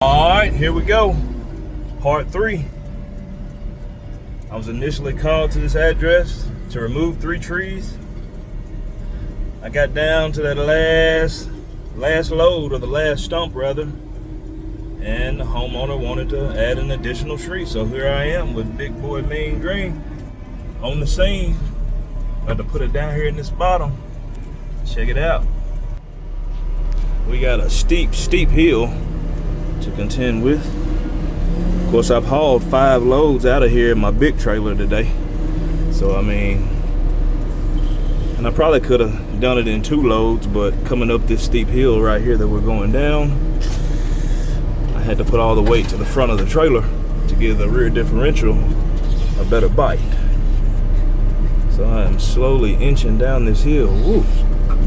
All right, here we go. Part 3. I was initially called to this address to remove 3 trees. I got down to that last load, or the last stump rather, and the homeowner wanted to add an additional tree. So here I am with big boy Mean Green on the scene. I had to put it down here in this bottom. Check it out. We got a steep to contend with. Of course, I've hauled 5 loads out of here in my big trailer today. So I mean, and I probably could have done it in 2 loads, but coming up this steep hill right here that we're going down, I had to put all the weight to the front of the trailer to give the rear differential a better bite. So I am slowly inching down this hill. Woo!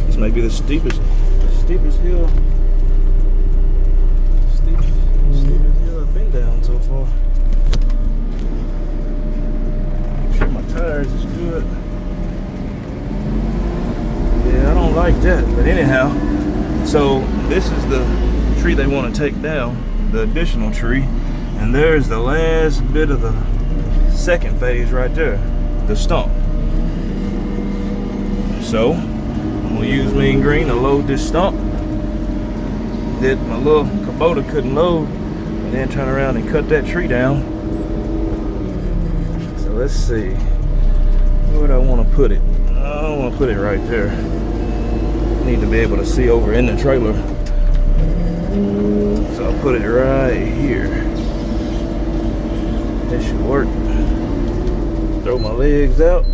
This may be the steepest hill. Steepest hill I've been down so far. Make sure my tires is good. Yeah, I don't like that. But anyhow, so this is the tree they want to take down, the additional tree. And there's the last bit of the second phase right there, the stump. So I'm gonna use Mean Green to load this stump that my little Kubota couldn't load, and then turn around and cut that tree down. So let's see, where do I want to put it? I don't want to put it right there. I need to be able to see over in the trailer. So I'll put it right here. That should work. Throw my legs out.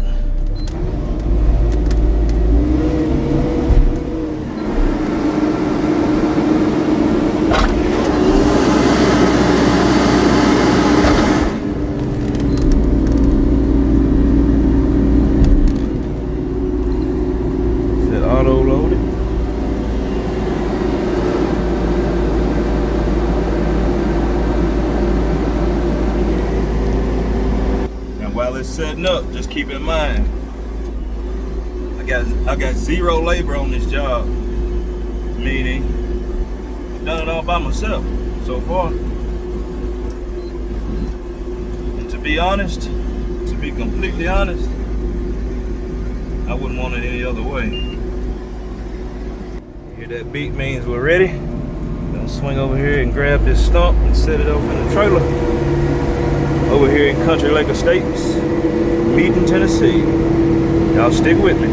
Auto loaded. Now while it's setting up, just keep in mind, I got 0 labor on this job, meaning I've done it all by myself so far. And to be honest, to be completely honest, I wouldn't want it any other way. That beat means we're ready. Gonna swing over here and grab this stump and set it over in the trailer over here in Country Lake Estates, Meeting, Tennessee. Y'all stick with me.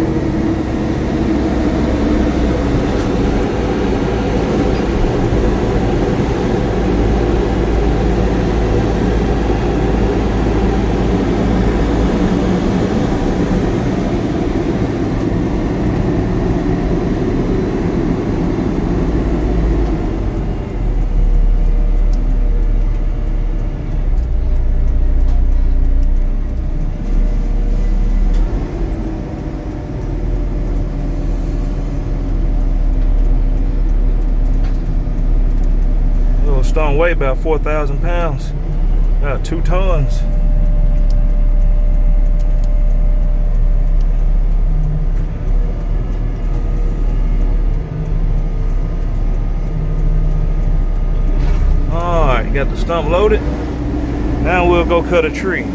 Stone weigh about 4,000 pounds, about 2 tons. All right, got the stump loaded. Now we'll go cut a tree.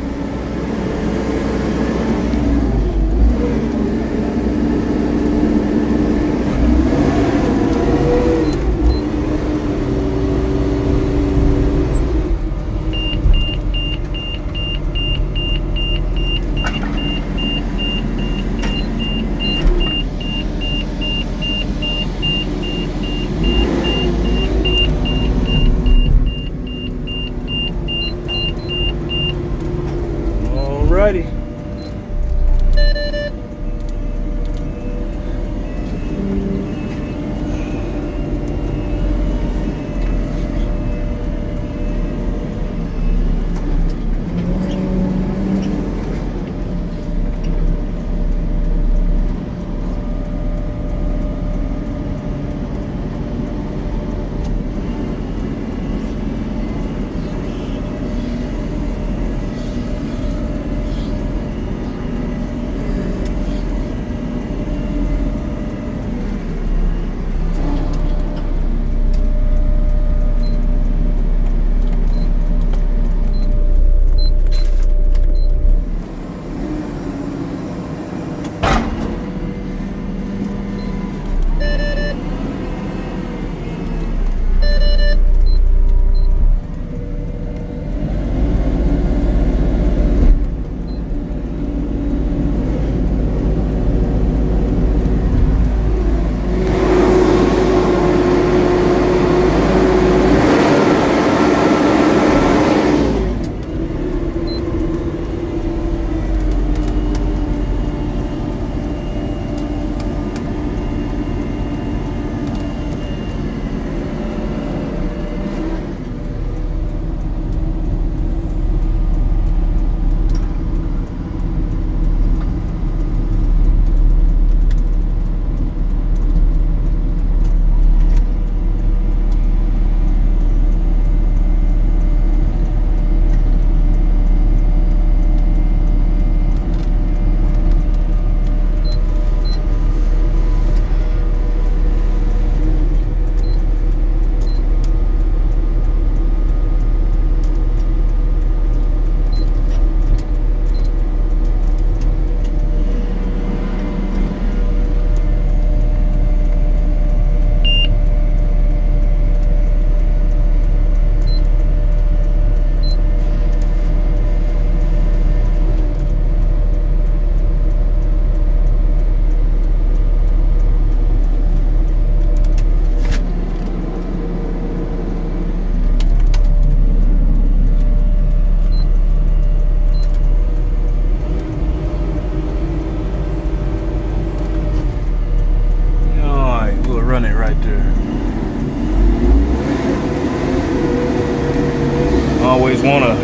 always want to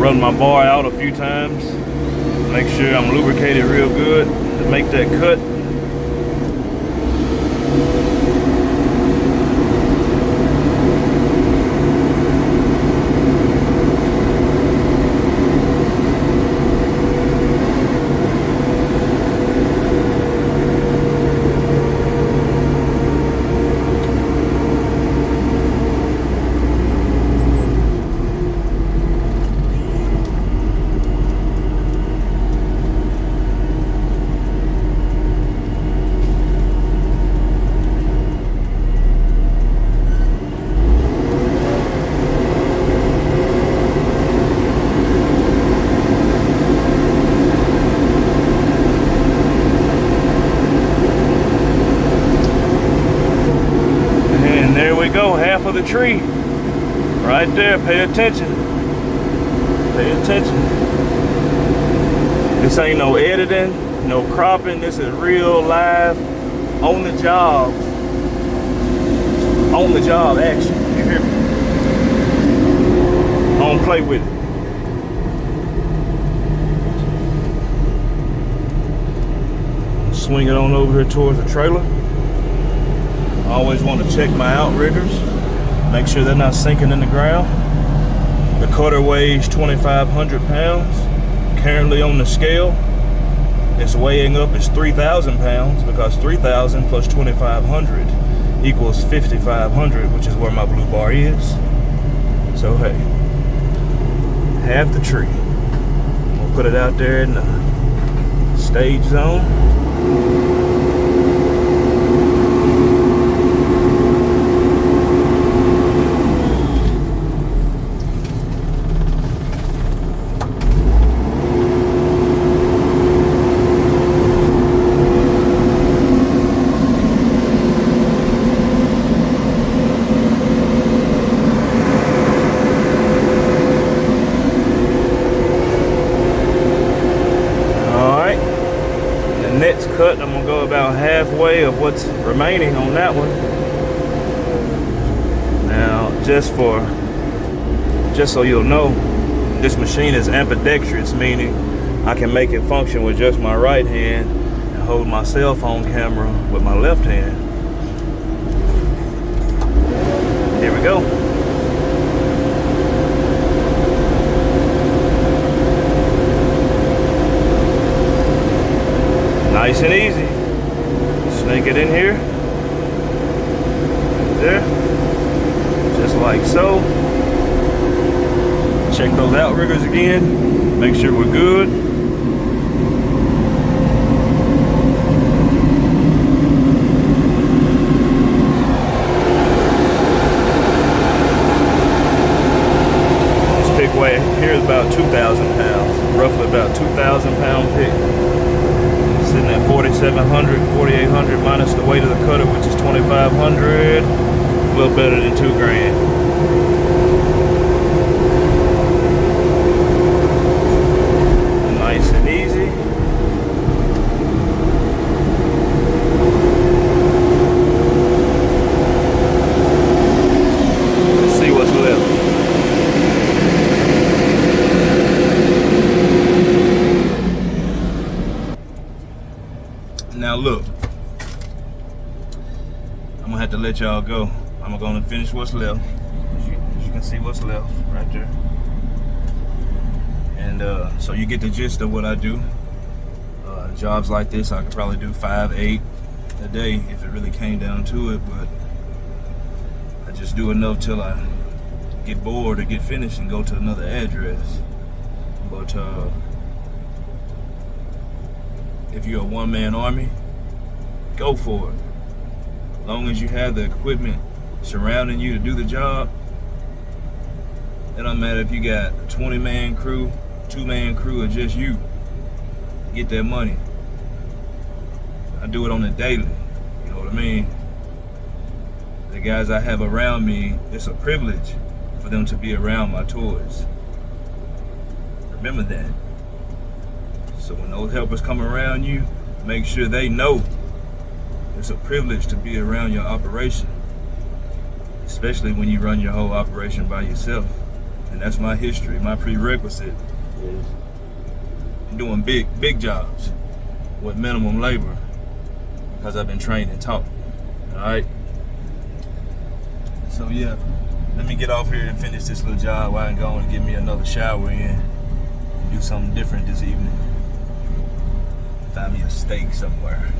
run my bar out a few times, make sure I'm lubricated real good to make that cut. Go half of the tree right there. Pay attention, pay attention. This ain't no editing, no cropping. This is real live, on the job action. You hear me? Don't play with it. Swing it on over here towards the trailer. I always want to check my outriggers, make sure they're not sinking in the ground. The cutter weighs 2,500 pounds. Currently on the scale, it's weighing up as 3,000 pounds because 3,000 plus 2,500 equals 5,500, which is where my blue bar is. So hey, half the tree. We'll put it out there in the stage zone. Next cut, I'm gonna go about halfway of what's remaining on that one. Now, just so you'll know, this machine is ambidextrous, meaning I can make it function with just my right hand and hold my cell phone camera with my left hand. Here we go. Nice and easy. Snake it in here. There. Just like so. Check those outriggers again. Make sure we're good. This pick weight here is about 2,000 pounds. Roughly about 2,000 pound pick. Sitting at 4,700, 4,800 minus the weight of the cutter, which is 2,500. A little better than 2 grand. Nice and easy. Let's see what's left. Now look, I'm gonna have to let y'all go. I'm gonna finish what's left. As you can see what's left right there. And so you get the gist of what I do. Jobs like this, I could probably do 5, 8 a day if it really came down to it, but I just do enough till I get bored or get finished and go to another address. But if you're a one-man army, go for it. As long as you have the equipment surrounding you to do the job, it don't matter if you got a 20-man crew, 2-man crew, or just you. Get that money. I do it on a daily, you know what I mean? The guys I have around me, it's a privilege for them to be around my toys. Remember that. So when those helpers come around you, make sure they know it's a privilege to be around your operation, especially when you run your whole operation by yourself. And that's my history. My prerequisite is doing big jobs with minimum labor because I've been trained and taught. All right. So yeah, let me get off here and finish this little job while I can go and get me another shower in and do something different this evening. Find me a steak somewhere.